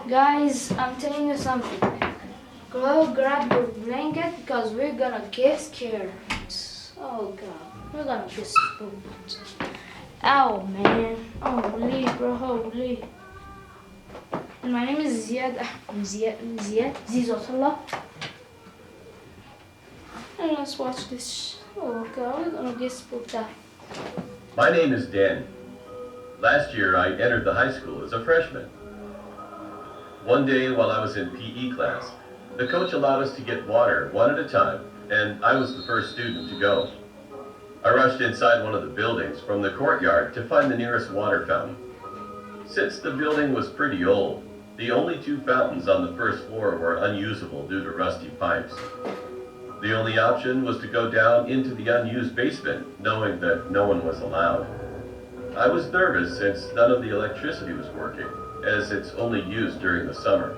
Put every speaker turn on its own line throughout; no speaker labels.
Guys, I'm telling you something. Go grab your blanket because we're gonna get scared. Oh god, we're gonna get spooked. Ow, man. Holy, bro, holy. My name is Ziad Zizotullah. And let's watch this. Oh god, we're gonna get spooked out.
My name is Dan. Last year I entered the high school as a freshman. One day while I was in PE class, the coach allowed us to get water one at a time, and I was the first student to go. I rushed inside one of the buildings from the courtyard to find the nearest water fountain. Since the building was pretty old, the only two fountains on the first floor were unusable due to rusty pipes. The only option was to go down into the unused basement, knowing that no one was allowed. I was nervous since none of the electricity was working, as it's only used during the summer.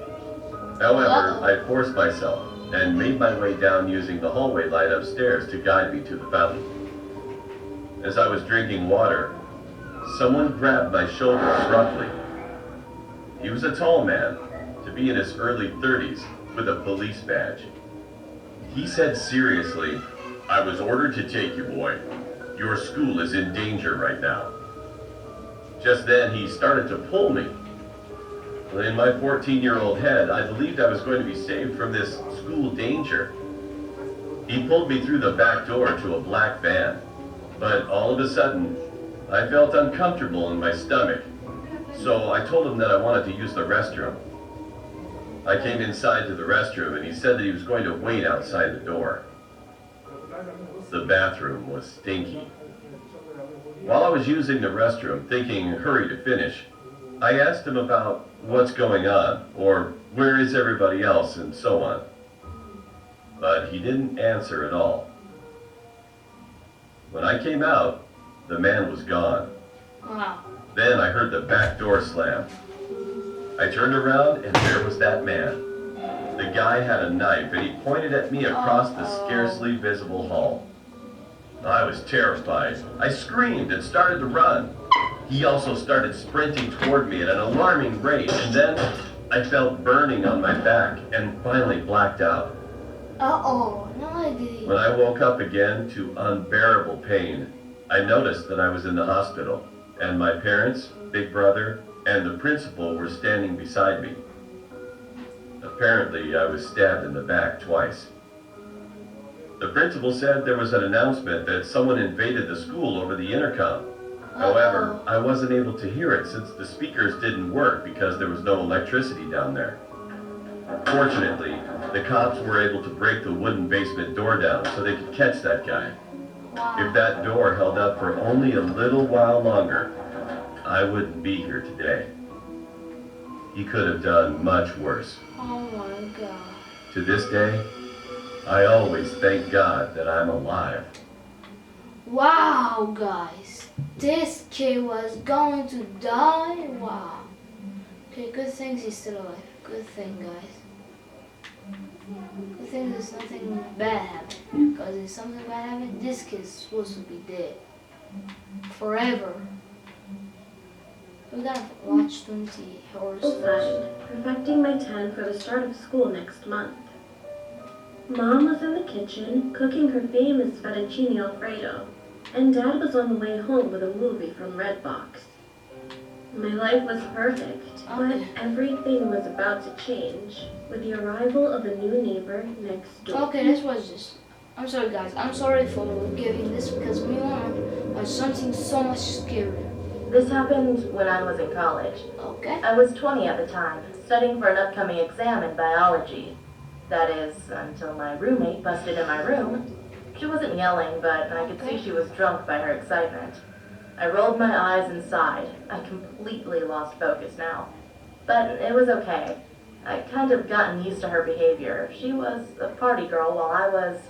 However, I forced myself and made my way down using the hallway light upstairs to guide me to the fountain. As I was drinking water, someone grabbed my shoulder abruptly. He was a tall man, to be in his early 30s, with a police badge. He said seriously, "I was ordered to take you, boy. Your school is in danger right now." Just then, he started to pull me. In my 14-year-old head, I believed I was going to be saved from this school danger. He pulled me through the back door to a black van, but all of a sudden, I felt uncomfortable in my stomach, so I told him that I wanted to use the restroom. I came inside to the restroom and he said that he was going to wait outside the door. The bathroom was stinky. While I was using the restroom, thinking hurry to finish, I asked him about what's going on, or where is everybody else, and so on. But he didn't answer at all. When I came out, the man was gone.
Wow.
Then I heard the back door slam. I turned around and there was that man. The guy had a knife and he pointed at me across the scarcely visible hall. I was terrified. I screamed and started to run. He also started sprinting toward me at an alarming rate, and then I felt burning on my back and finally blacked out.
Uh-oh, no idea.
When I woke up again to unbearable pain, I noticed that I was in the hospital, and my parents, big brother, and the principal were standing beside me. Apparently, I was stabbed in the back twice. The principal said there was an announcement that someone invaded the school over the intercom. However, I wasn't able to hear it since the speakers didn't work because there was no electricity down there. Fortunately, the cops were able to break the wooden basement door down so they could catch that guy. If that door held up for only a little while longer, I wouldn't be here today. He could have done much worse.
Oh my god.
To this day, I always thank God that I'm alive.
Wow, guys. This kid was going to die. Wow. Okay, good thing he's still alive. Good thing, guys. Good thing there's nothing bad happened. Because if something bad happened, this kid's supposed to be dead. Forever. We gotta watch 20 horrors first.
Perfecting my tan for the start of school next month. Mom was in the kitchen cooking her famous fettuccine alfredo, and Dad was on the way home with a movie from Redbox. My life was perfect, but everything was about to change with the arrival of a new neighbor next door.
Okay, let's watch this. I'm sorry, guys. I'm sorry for giving this because me and Mom are something so much scary.
This happened when I was in college.
Okay.
I was 20 at the time, studying for an upcoming exam in biology. That is, until my roommate busted in my room. She wasn't yelling, but I could see she was drunk by her excitement. I rolled my eyes and sighed. I completely lost focus now. But it was okay. I'd kind of gotten used to her behavior. She was a party girl while I was,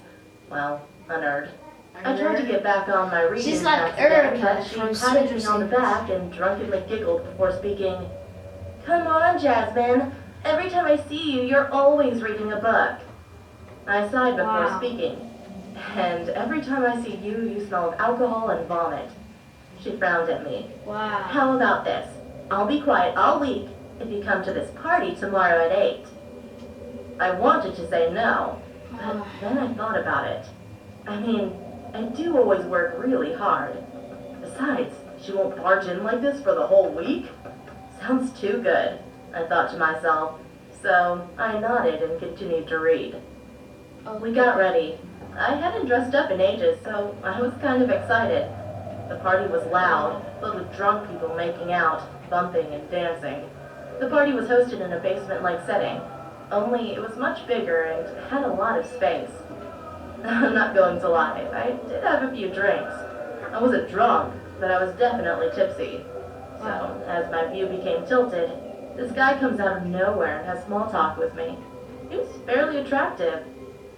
well, a nerd. I tried to get back on my reading
She's like
task again,
Erica
but she
from
patted me
Stranger
on the
Things.
back and drunkenly giggled before speaking. "Come on, Jasmine. Every time I see you, you're always reading a book." I sighed before
Wow.
speaking. "And every time I see you, you smell of alcohol and vomit." She frowned at me.
Wow.
"How about this? I'll be quiet all week, if you come to this party tomorrow at 8. I wanted to say no, but then I thought about it. I mean, I do always work really hard. Besides, she won't barge in like this for the whole week? Sounds too good, I thought to myself. So I nodded and continued to read. We got ready. I hadn't dressed up in ages, so I was kind of excited. The party was loud, filled with drunk people making out, bumping and dancing. The party was hosted in a basement-like setting, only it was much bigger and had a lot of space. I'm not going to lie, I did have a few drinks. I wasn't drunk, but I was definitely tipsy. So, as my view became tilted, this guy comes out of nowhere and has small talk with me. He was fairly attractive.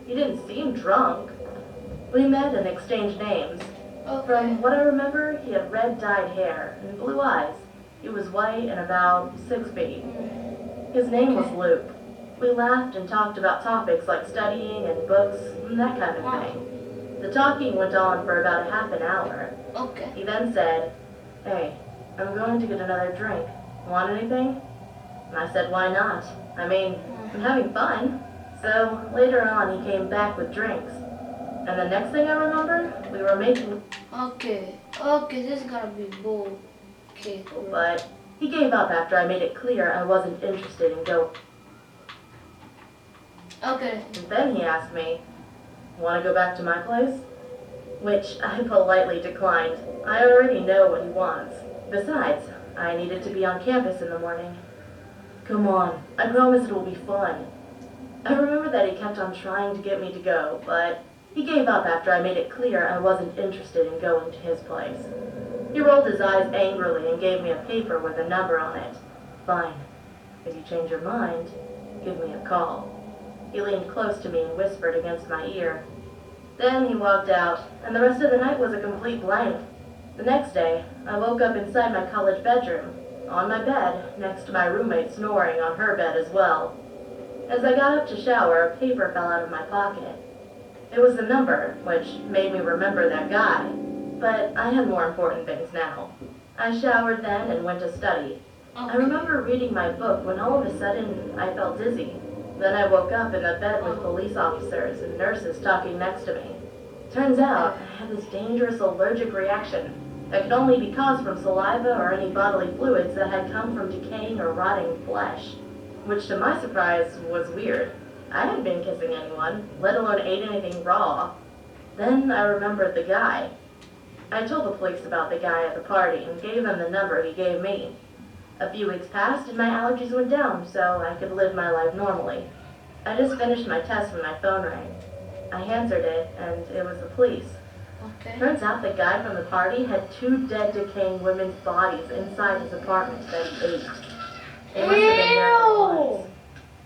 He didn't seem drunk. We met and exchanged names. From what I remember, he had red dyed hair and blue eyes. He was white and about 6 feet. His name was Luke. We laughed and talked about topics like studying and books and that kind of thing. The talking went on for about a half an hour. He then said, "Hey, I'm going to get another drink. Want anything?" And I said, "Why not? I mean, I'm having fun." So later on, he came back with drinks. And the next thing I remember, we were making...
Okay, this is gonna be bull. Okay.
But he gave up after I made it clear I wasn't interested in going.
Okay.
And then he asked me, "Want to go back to my place?" Which I politely declined. I already know what he wants. Besides, I needed to be on campus in the morning. "Come on, I promise it will be fun." I remember that he kept on trying to get me to go, but he gave up after I made it clear I wasn't interested in going to his place. He rolled his eyes angrily and gave me a paper with a number on it. "Fine. If you change your mind, give me a call." He leaned close to me and whispered against my ear. Then he walked out, and the rest of the night was a complete blank. The next day, I woke up inside my college bedroom, on my bed, next to my roommate snoring on her bed as well. As I got up to shower, a paper fell out of my pocket. It was the number, which made me remember that guy. But I had more important things now. I showered then and went to study. I remember reading my book when all of a sudden I felt dizzy. Then I woke up in the bed with police officers and nurses talking next to me. Turns out I had this dangerous allergic reaction that could only be caused from saliva or any bodily fluids that had come from decaying or rotting flesh. Which to my surprise was weird. I hadn't been kissing anyone, let alone ate anything raw. Then I remembered the guy. I told the police about the guy at the party and gave them the number he gave me. A few weeks passed and my allergies went down so I could live my life normally. I just finished my test when my phone rang. I answered it and it was the police. Turns out the guy from the party had 2 dead decaying women's bodies inside his apartment that he ate. They must have been there for months.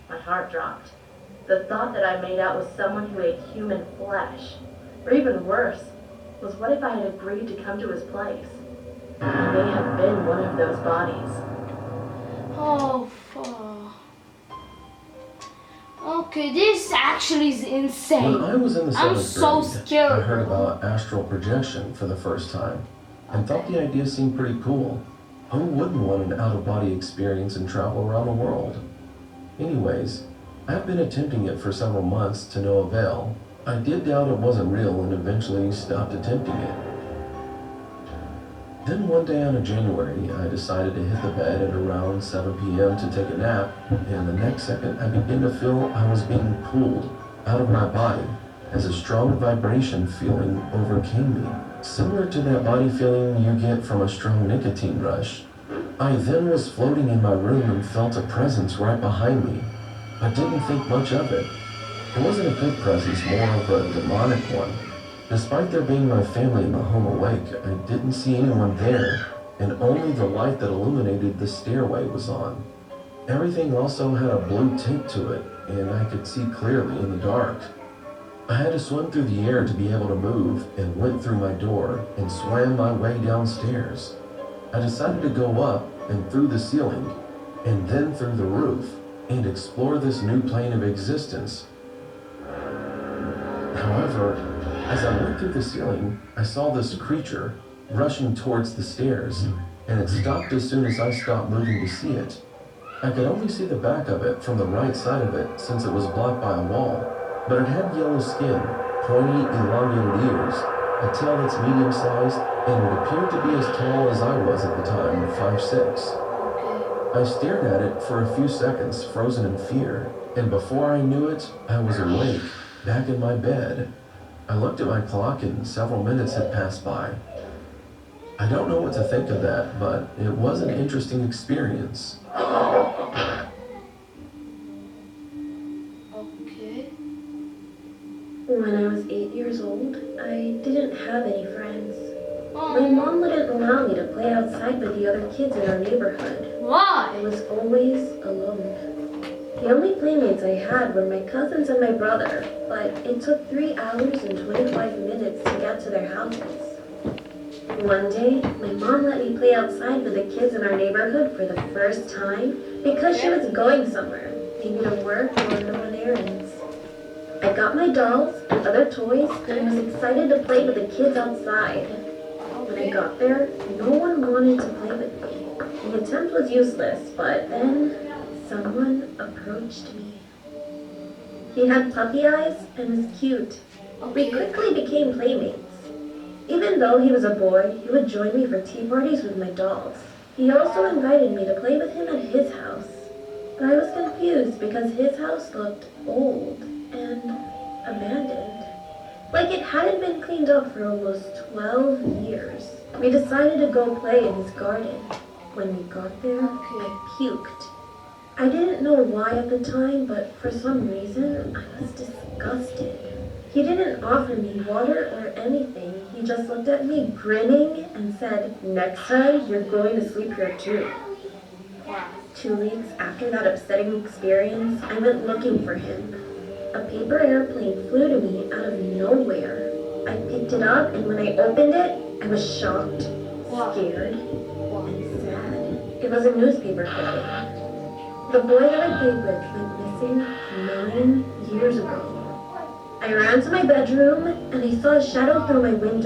My heart dropped. The thought that I made out with someone who ate human flesh, or even worse, was what if I had agreed to come to his place? I may have been one of those bodies.
Oh, fuck. Okay, this actually is insane.
When I was in the
I'm
7th
so
grade,
scared.
I heard about astral projection for the first time and thought the idea seemed pretty cool. Who wouldn't want an out-of-body experience and travel around the world? Anyways, I've been attempting it for several months to no avail. I did doubt it wasn't real and eventually stopped attempting it. Then one day out of January, I decided to hit the bed at around 7 p.m. to take a nap, and the next second I began to feel I was being pulled out of my body as a strong vibration feeling overcame me, similar to that body feeling you get from a strong nicotine rush. I then was floating in my room and felt a presence right behind me. I didn't think much of it. It wasn't a good presence, more of a demonic one. Despite there being my family in the home awake, I didn't see anyone there, and only the light that illuminated the stairway was on. Everything also had a blue tint to it, and I could see clearly in the dark. I had to swim through the air to be able to move, and went through my door and swam my way downstairs. I decided to go up and through the ceiling, and then through the roof, and explore this new plane of existence. However, as I went through the ceiling, I saw this creature rushing towards the stairs, and it stopped as soon as I stopped moving to see it. I could only see the back of it from the right side of it since it was blocked by a wall, but it had yellow skin, pointy, elongated ears, a tail that's medium-sized, and it appeared to be as tall as I was at the time, 5'6".
Okay.
I stared at it for a few seconds, frozen in fear, and before I knew it, I was awake, back in my bed. I looked at my clock and several minutes had passed by. I don't know what to think of that, but it was an interesting experience.
Okay.
When I was 8 years old, I didn't have any friends. My
Oh.
mom wouldn't allow me to play outside with the other kids in our neighborhood. I
Why?
was always alone. The only playmates I had were my cousins and my brother, but it took 3 hours and 25 minutes to get to their houses. One day, my mom let me play outside with the kids in our neighborhood for the first time because she was going somewhere, maybe to work or run errands. I got my dolls and other toys and was excited to play with the kids outside. When I got there, no one wanted to play with me. The attempt was useless, but then someone approached me. He had puppy eyes and was cute. We quickly became playmates. Even though he was a boy, he would join me for tea parties with my dolls. He also invited me to play with him at his house. But I was confused because his house looked old and abandoned. Like it hadn't been cleaned up for almost 12 years. We decided to go play in his garden. When we got there, I puked. I didn't know why at the time, but for some reason, I was disgusted. He didn't offer me water or anything. He just looked at me grinning and said, "Next time, you're going to sleep here too." 2 weeks after that upsetting experience, I went looking for him. A paper airplane flew to me out of nowhere. I picked it up, and when I opened it, I was shocked, scared, and sad. It was a newspaper clipping. The boy that I played with went missing 9 years ago. I ran to my bedroom, and I saw a shadow through my window.